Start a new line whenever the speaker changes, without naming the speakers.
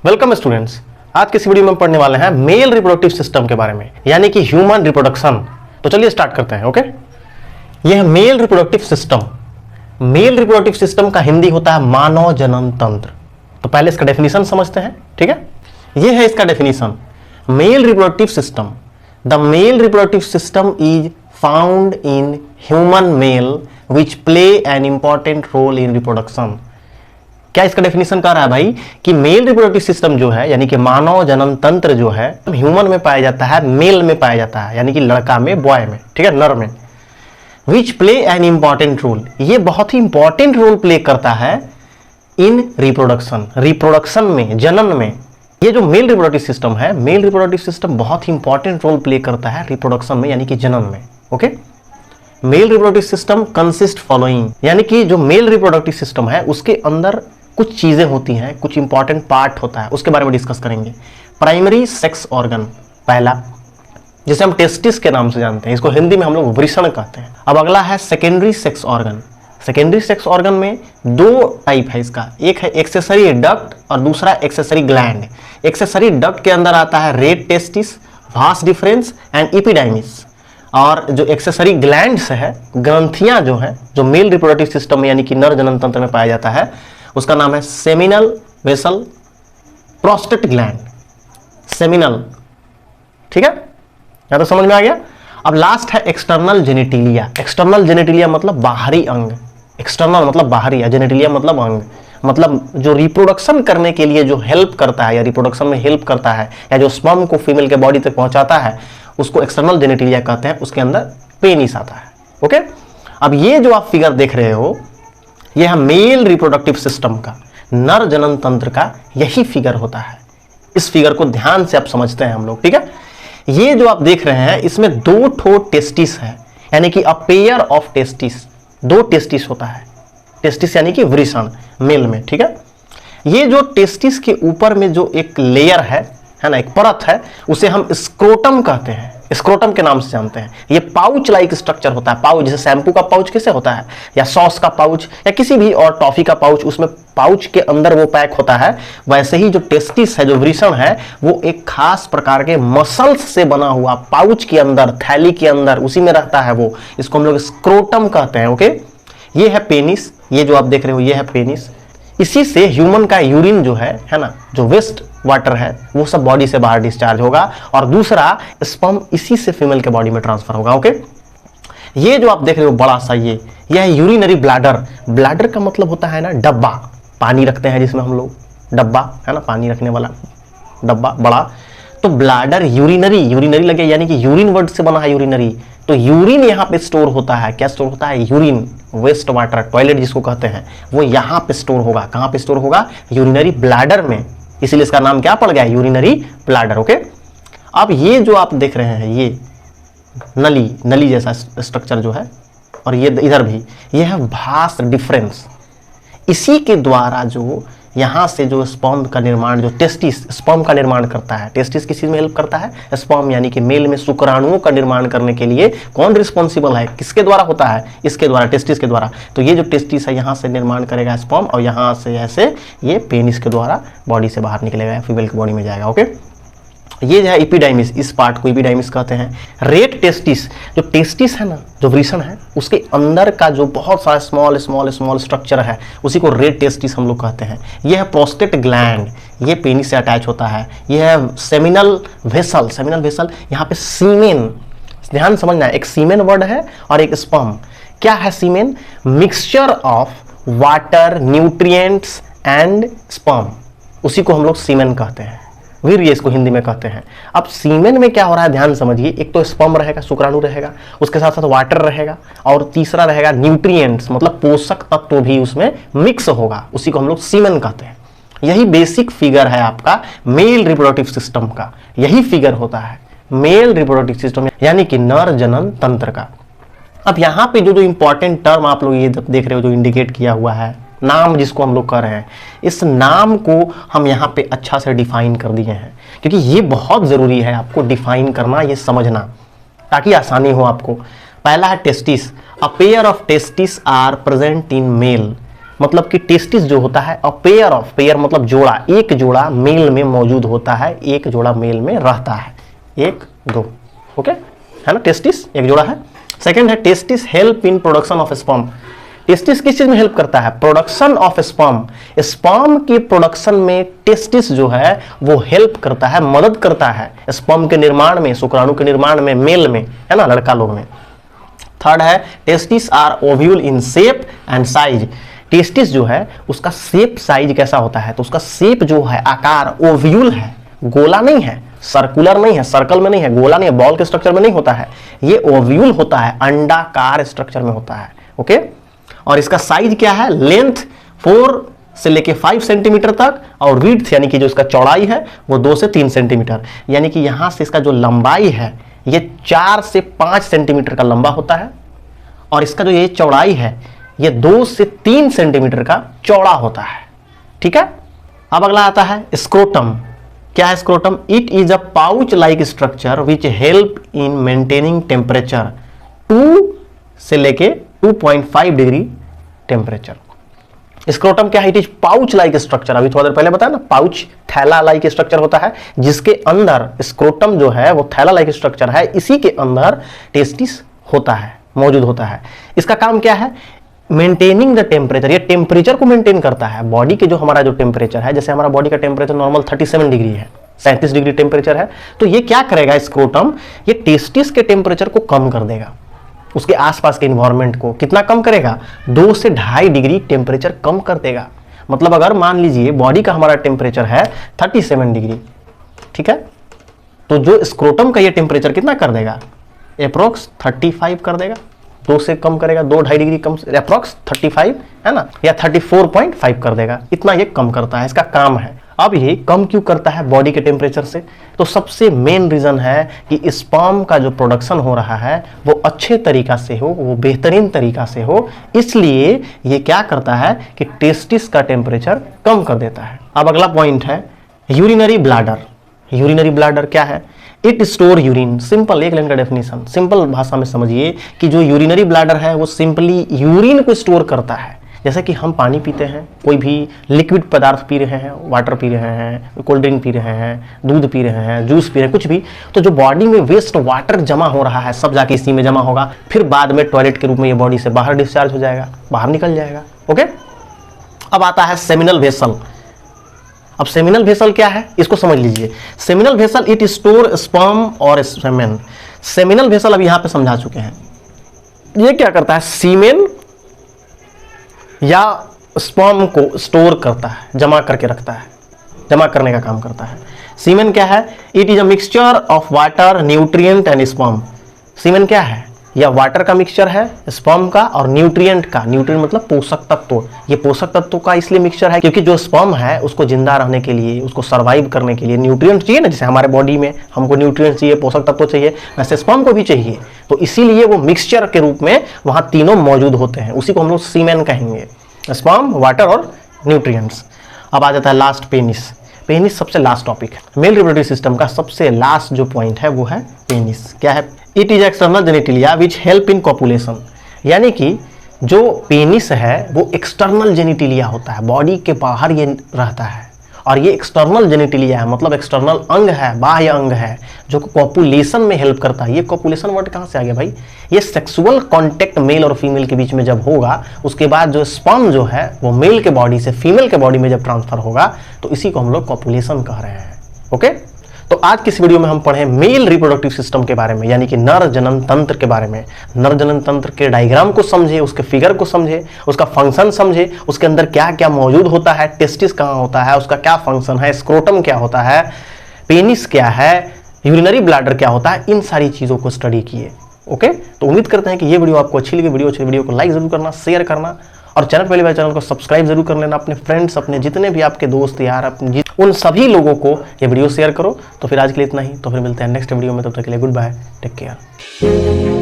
Welcome students. आज के इस वीडियो में पढ़ने वाले हैं मेल रिप्रोडक्टिव सिस्टम के बारे में, यानी कि ह्यूमन रिप्रोडक्शन। तो चलिए स्टार्ट करते हैं। ओके, यह mail reproductive system, mail reproductive system का हिंदी होता है मानव जनन तंत्र। तो पहले इसका डेफिनेशन समझते हैं, ठीक है। यह है इसका definition, male reproductive system. The male reproductive system is found in human male which play an important role in reproduction. क्या इसका डेफिनेशन कर रहा है भाई कि मेल रिप्रोडक्टिव सिस्टम जो है, यानी कि मानव जनन तंत्र जो है, ह्यूमन में पाया जाता है, मेल में पाया जाता है, यानी कि लड़का में, बॉय में, ठीक है, नर में। Which play an important role, ये बहुत ही इंपॉर्टेंट रोल प्ले करता है इन रिप्रोडक्शन, रिप्रोडक्शन में, जनन में। ये जो मेल रिप्रोडक्टिव सिस्टम है, मेल रिप्रोडक्टिव सिस्टम बहुत ही इंपॉर्टेंट रोल प्ले करता है रिप्रोडक्शन में, यानी कि जनन में। Okay, mail reproductive system consist following, यानी कि जो मेल रिप्रोडक्टिव सिस्टम है उसके अंदर कुछ चीजें होती हैं, कुछ इंपॉर्टेंट पार्ट होता है, उसके बारे में डिस्कस करेंगे। प्राइमरी सेक्स ऑर्गन पहला, जिसे हम टेस्टिस के नाम से जानते हैं, इसको हिंदी में हम लोग वृषण कहते हैं। अब अगला है secondary sex organ. Secondary sex organ में दो टाइप है इसका, एक है एक्सेसरी डक्ट और दूसरा एक्सेसरी ग्लैंड। एक्सेसरी डक्ट के अंदर आता है rete testis, vas deferens and epididymis. और जो एक्सेसरी ग्लैंड्स है, ग्रंथियां जो है, जो मेल रिप्रोडक्टिव सिस्टम में यानी कि नर जनन तंत्र में पाया जाता है, उसका नाम है seminal vessel, prostate gland, seminal. ठीक है, या तो समझ में आ गया। अब लास्ट है एक्सटर्नल जेनिटिलिया। एक्सटर्नल जेनिटिलिया मतलब बाहरी अंग, एक्सटर्नल मतलब बाहरी, जेनिटिलिया मतलब अंग, मतलब जो रिप्रोडक्शन करने के लिए जो हेल्प करता है या रिप्रोडक्शन में हेल्प करता है, या जो स्पर्म को फीमेल के बॉडी तक पहुंचाता है, उसको एक्सटर्नल जेनिटिलिया कहते हैं। उसके अंदर पेनिस आता है। ओके, अब ये जो आप फिगर देख रहे हो, यह है मेल रिप्रोडक्टिव सिस्टम का, नर जनन तंत्र का यही फिगर होता है। इस फिगर को ध्यान से आप समझते हैं हम लोग, ठीक है। ये जो आप देख रहे हैं, इसमें दो ठो टेस्टिस है, यानी कि अ पेयर ऑफ टेस्टिस, दो टेस्टिस होता है। टेस्टिस यानी कि वृषण मेल में, ठीक है। ये जो टेस्टिस के ऊपर में जो एक लेयर है ना, एक परत है, उसे हम स्क्रोटम कहते हैं, स्क्रोटम के नाम से जानते हैं। ये पाउच लाइक स्ट्रक्चर होता है, पाउच जैसे शैम्पू का पाउच कैसे होता है, या सॉस का पाउच, या किसी भी और टॉफी का पाउच, उसमें पाउच के अंदर वो पैक होता है। वैसे ही जो टेस्टिस है, जो वृषण है, वो एक खास प्रकार के मसल्स से बना हुआ पाउच के अंदर, थैली के अंदर, उसी में रहता है वो। इसको हम लोग स्क्रोटम कहते हैं। ओके, ये है पेनिस, ये जो आप देख रहे हो ये है पेनिस। इसी से ह्यूमन का यूरिन जो है ना, जो वेस्ट वाटर है, वो सब बॉडी से बाहर डिस्चार्ज होगा, और दूसरा स्पर्म इसी से फीमेल के बॉडी में ट्रांसफर होगा। ओके, ये जो आप देख रहे हो बड़ा सा, ये है यूरिनरी ब्लैडर। ब्लैडर का मतलब होता है ना डब्बा, पानी रखते हैं जिसमें हम लोग, डब्बा है ना, पानी रखने वाला डब्बा बड़ा। तो ब्लैडर यूरिनरी, यूरिनरी लगे, यानी कि यूरिन वर्ड से बना है यूरिनरी। तो यूरिन यहाँ पे स्टोर होता है। क्या स्टोर होता है? यूरिन, वेस्ट वाटर, टॉयलेट जिसको कहते हैं, वो यहाँ पे स्टोर होगा। कहाँ पे स्टोर होगा? यूरिनरी ब्लैडर में। इसीलिए इसका नाम क्या पड़ गया? Urinary bladder. ओके, अब ये जो आप देख रहे हैं, ये नली, नली जैसा स्ट्रक्चर जो है, और ये इधर भी, ये है वास डिफरेंस। इसी के द्वारा जो यहाँ से जो स्पर्म का निर्माण, जो टेस्टिस स्पर्म का निर्माण करता है, टेस्टिस किस चीज में हेल्प करता है? स्पर्म, यानी कि मेल में शुक्राणुओं का निर्माण करने के लिए कौन रिस्पॉन्सिबल है? किसके द्वारा होता है? इसके द्वारा, टेस्टिस के द्वारा। तो ये जो टेस्टिस है, यहाँ से निर्माण करेगा स्पर्म, और यहाँ से ऐसे ये पेनिस के द्वारा बॉडी से बाहर निकलेगा, फीमेल की बॉडी में जाएगा। ओके, ये जो है एपिडाइमिस, इस पार्ट को एपिडाइमिस कहते हैं। रेड टेस्टिस, जो टेस्टिस है ना, जो वृषण है, उसके अंदर का जो बहुत सारा स्मॉल स्मॉल स्मॉल स्ट्रक्चर है, उसी को रेड टेस्टिस हम लोग कहते हैं। ये है प्रोस्टेट ग्लैंड, ये पेनिस से अटैच होता है। ये है सेमिनल वेसल, सेमिनल वेसल, यहाँ पे सीमेन, ध्यान समझना है, एक सीमेन वर्ड है और एक स्पर्म। क्या है semen? Mixture of water, nutrients and sperm, उसी को हम लोग सीमेन कहते हैं, वीर्य इसको हिंदी में कहते हैं। अब सीमेन में क्या हो रहा है, ध्यान समझिए। एक तो स्पर्म रहेगा, शुक्राणु रहेगा, उसके साथ साथ वाटर रहेगा, और तीसरा रहेगा न्यूट्रिएंट्स, मतलब पोषक तत्व भी उसमें मिक्स होगा, उसी को हम लोग सीमेन कहते हैं। यही बेसिक फिगर है आपका मेल रिप्रोडक्टिव सिस्टम का, यही फिगर होता है मेल रिप्रोडक्टिव सिस्टम, यानी कि नर जनन तंत्र का। अब यहाँ पे जो इंपॉर्टेंट टर्म आप लोग ये देख रहे हो, जो इंडिकेट किया हुआ है, नाम जिसको हम लोग कर रहे हैं, इस नाम को हम यहाँ पे अच्छा से डिफाइन कर दिए हैं, क्योंकि ये बहुत ज़रूरी है आपको डिफाइन करना, ये समझना, ताकि आसानी हो आपको। पहला है testis. A pair of testis are present in male मतलब कि टेस्टिस जो होता है, अ पेयर ऑफ, पेयर मतलब जोड़ा, एक जोड़ा मेल में मौजूद होता है, एक जोड़ा मेल में रहता है, 1 2, ओके है ना, टेस्टिस एक जोड़ा है। सेकंड है testis help in production of sperm. Testis किस चीज में हेल्प करता है? प्रोडक्शन ऑफ स्पर्म, स्पर्म के प्रोडक्शन में टेस्टिस जो है वो हेल्प करता है, मदद करता है स्पर्म के निर्माण में, शुक्राणु के निर्माण में, मेल में, है ना, लड़का लोग में। थर्ड है testis are ovule in shape and size. Testis जो है उसका शेप साइज कैसा होता है? तो उसका शेप जो है, आकार, ओव्यूल है, गोला नहीं है, सर्कुलर नहीं है, सर्कल में नहीं है, गोला नहीं है, बॉल के स्ट्रक्चर में नहीं होता है, ये ओव्यूल होता है, अंडाकार स्ट्रक्चर में होता है, ओके। और इसका साइज क्या है? लेंथ 4 से लेके 5 सेंटीमीटर तक, और विड्थ यानी कि जो इसका चौड़ाई है वो 2 से 3 सेंटीमीटर, यानी कि यहां से इसका जो लंबाई है ये 4 से 5 सेंटीमीटर का लंबा होता है, और इसका जो ये चौड़ाई है ये 2 से 3 सेंटीमीटर का चौड़ा होता है, ठीक है। अब अगला आता है स्क्रोटम। क्या है scrotum? It is a pouch like structure which help in maintaining temperature 2 से लेके 2.5 डिग्री टेम्परेचर। स्क्रोटम क्या है? It is pouch like structure, अभी थोड़ा देर पहले बताया ना, पाउच थैला लाइक स्ट्रक्चर होता है, जिसके अंदर स्क्रोटम जो है वो थैला लाइक स्ट्रक्चर है, इसी के अंदर टेस्टिस होता है, मौजूद होता है। इसका काम क्या है? मेंटेनिंग द टेम्परेचर, ये टेम्परेचर को मेंटेन करता है, बॉडी के जो हमारा जो टेम्परेचर है, जैसे हमारा बॉडी का टेम्परेचर नॉर्मल 37 डिग्री है, 37 डिग्री टेम्परेचर है, तो ये क्या करेगा स्क्रोटम? ये टेस्टिस के टेम्परेचर को कम कर देगा, उसके आसपास के इन्वायरमेंट को कितना कम करेगा? 2 से 2.5 डिग्री टेम्परेचर कम कर देगा। मतलब अगर मान लीजिए बॉडी का हमारा टेम्परेचर है 37 डिग्री, ठीक है, तो जो स्क्रोटम का ये टेम्परेचर कितना कर देगा? अप्रोक्स 35 कर देगा, 2 से कम करेगा, 2-2.5 डिग्री कम, अप्रोक्स 35 है ना, या 34.5 कर देगा, इतना ये कम करता है, इसका काम है। अब ये कम क्यों करता है बॉडी के टेम्परेचर से? तो सबसे मेन रीजन है कि स्पर्म का जो प्रोडक्शन हो रहा है वो अच्छे तरीका से हो, वो बेहतरीन तरीका से हो, इसलिए ये क्या करता है कि टेस्टिस का टेम्परेचर कम कर देता है। अब अगला पॉइंट है यूरिनरी ब्लैडर। यूरिनरी ब्लैडर क्या है? It store urine. सिंपल, एक लाइन का डेफिनेशन, सिंपल भाषा में समझिए कि जो यूरिनरी ब्लैडर है वो सिंपली यूरिन को स्टोर करता है। जैसे कि हम पानी पीते हैं, कोई भी लिक्विड पदार्थ पी रहे हैं, वाटर पी रहे हैं, कोल्ड ड्रिंक पी रहे हैं, दूध पी रहे हैं, जूस पी रहे हैं, कुछ भी, तो जो बॉडी में वेस्ट वाटर जमा हो रहा है सब जाके इसी में जमा होगा, फिर बाद में टॉयलेट के रूप में ये बॉडी से बाहर डिस्चार्ज हो जाएगा, बाहर निकल जाएगा, ओके। अब आता है सेमिनल वेसल। अब सेमिनल वेसल क्या है इसको समझ लीजिए। Seminal vessel it store sperm और सेमेन। सेमिनल वेसल अब यहां पे समझा चुके हैं, ये क्या करता है? सीमेन या स्पर्म को स्टोर करता है, जमा करके रखता है, जमा करने का काम करता है। सीमेन क्या है? It is a mixture of water, nutrient and sperm. Semen क्या है? यह वाटर का मिक्सचर है, स्पर्म का और न्यूट्रिएंट का। न्यूट्रिएंट मतलब पोषक तत्व। ये पोषक तत्व का इसलिए मिक्सचर है क्योंकि जो स्पर्म है उसको जिंदा रहने के लिए, उसको सर्वाइव करने के लिए न्यूट्रिएंट चाहिए ना, जैसे हमारे बॉडी में हमको न्यूट्रिएंट चाहिए, पोषक तत्व चाहिए, वैसे स्पर्म को भी चाहिए, तो इसीलिए वो मिक्सचर के रूप में वहां तीनों मौजूद होते हैं, उसी को हम लोग सीमेन कहेंगे, स्पर्म, वाटर और न्यूट्रिएंट्स। अब आ जाता है लास्ट पेनिस। पेनिस सबसे लास्ट टॉपिक है। मेल रिप्रोडक्टिव सिस्टम का सबसे लास्ट जो पॉइंट है वो है पेनिस। क्या है? It is external genitalia which help in copulation. यानी कि जो पेनिस है वो एक्सटर्नल जेनिटिलिया होता है, बॉडी के बाहर ये रहता है, और ये एक्सटर्नल जेनिटिलिया है, मतलब एक्सटर्नल अंग है, बाह्य अंग है, जो कॉपुलेशन में हेल्प करता है। ये कॉपुलेशन वर्ड कहाँ से आ गया भाई? ये सेक्सुअल कॉन्टेक्ट मेल और फीमेल के बीच में जब होगा, उसके बाद जो स्पर्म जो है वो मेल के बॉडी से फीमेल के बॉडी में जब ट्रांसफर होगा, तो इसी को हम लोग कॉपुलेशन कह रहे हैं, ओके। तो आज की इस वीडियो में हम पढ़े मेल रिप्रोडक्टिव सिस्टम के बारे में, यानी कि नर जनन तंत्र के बारे में। नर जनन तंत्र के डायग्राम को समझे, उसके फिगर को समझे, उसका फंक्शन समझे, उसके अंदर क्या क्या मौजूद होता है, टेस्टिस कहाँ होता है, उसका क्या फंक्शन है, स्क्रोटम क्या होता है, पेनिस क्या है, यूरिनरी ब्लैडर क्या होता है, इन सारी चीज़ों को स्टडी किए, ओके। तो उम्मीद करते हैं कि ये वीडियो आपको अच्छी लगी। वीडियो को लाइक जरूर करना, शेयर करना, और चैनल पहली बार चैनल को सब्सक्राइब जरूर कर लेना। अपने फ्रेंड्स, अपने जितने भी आपके दोस्त यार, अपने उन सभी लोगों को ये वीडियो शेयर करो। तो फिर आज के लिए इतना ही, तो फिर मिलते हैं नेक्स्ट वीडियो में, तब तक के लिए गुड बाय, टेक केयर।